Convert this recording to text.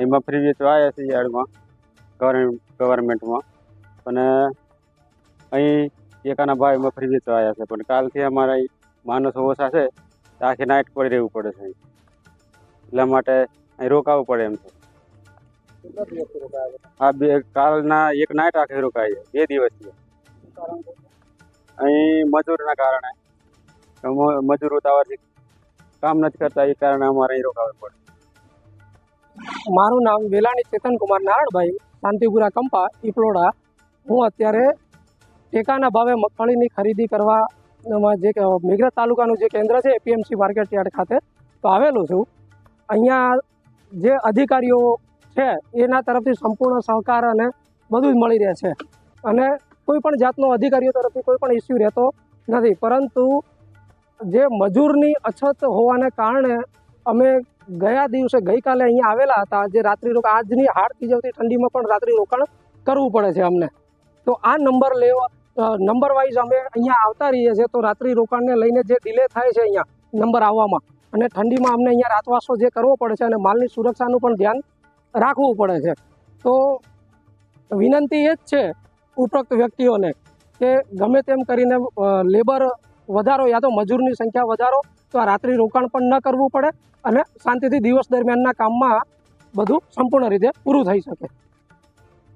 એમાં ફ્રી વેચવા આવ્યા છે યાર્ડમાં ગવર્મેન્ટમાં, અને અહીં ટેકાના ભાવમાં ફ્રી વેચવા આવ્યા છે. પણ કાલથી અમારા માણસો ઓછા છે, આખી નાઇટ પડી રહેવું પડે છે. એટલા માટે અહીં રોકાવું પડે એમ છે. કાલના એક નાઇટ આખી રોકાય છે, 2 દિવસથી. અહીં મજૂરના કારણે મજૂર ઉતાવળથી કામ નથી કરતા, એ કારણે અમારે અહીં રોકાવું પડે. મારું નામ વેલાણી ચેતનકુમાર નારણભાઈ, શાંતિપુરા કંપા ઈપલોડા. હું અત્યારે ટેકાના ભાવે મગફળીની ખરીદી કરવા જે મેઘરજ તાલુકાનું જે કેન્દ્ર છે એપીએમસી માર્કેટ યાર્ડ ખાતે તો આવેલું છું. અહીંયા જે અધિકારીઓ છે એના તરફથી સંપૂર્ણ સહકાર અને બધું જ મળી રહે છે, અને કોઈ પણ જાતનો અધિકારીઓ તરફથી કોઈ પણ ઇસ્યુ રહેતો નથી. પરંતુ જે મજૂરની અછત હોવાને કારણે અમે ગઈકાલે અહીંયા આવેલા હતા. જે રાત્રિ રોકાણ, આજની હાડ થીજવતી ઠંડીમાં પણ રાત્રિ રોકાણ કરવું પડે છે અમને. તો આ નંબર વાઇઝ અમે અહીંયા આવતા રહીએ છીએ. તો રાત્રિ રોકાણને લઈને જે ડિલે થાય છે અહીંયા નંબર આવવામાં, અને ઠંડીમાં અમને અહીંયા રાતવાસો જે કરવો પડે છે, અને માલની સુરક્ષાનું પણ ધ્યાન રાખવું પડે છે. તો વિનંતી એ જ છે ઉપરોક્ત વ્યક્તિઓને કે ગમે તેમ કરીને લેબર વધારો યા તો મજૂરની સંખ્યા વધારો, તો આ રાત્રિ રોકાણ પણ ન કરવું પડે અને શાંતિથી દિવસ દરમિયાનના કામમાં બધું સંપૂર્ણ રીતે પૂરું થઈ શકે.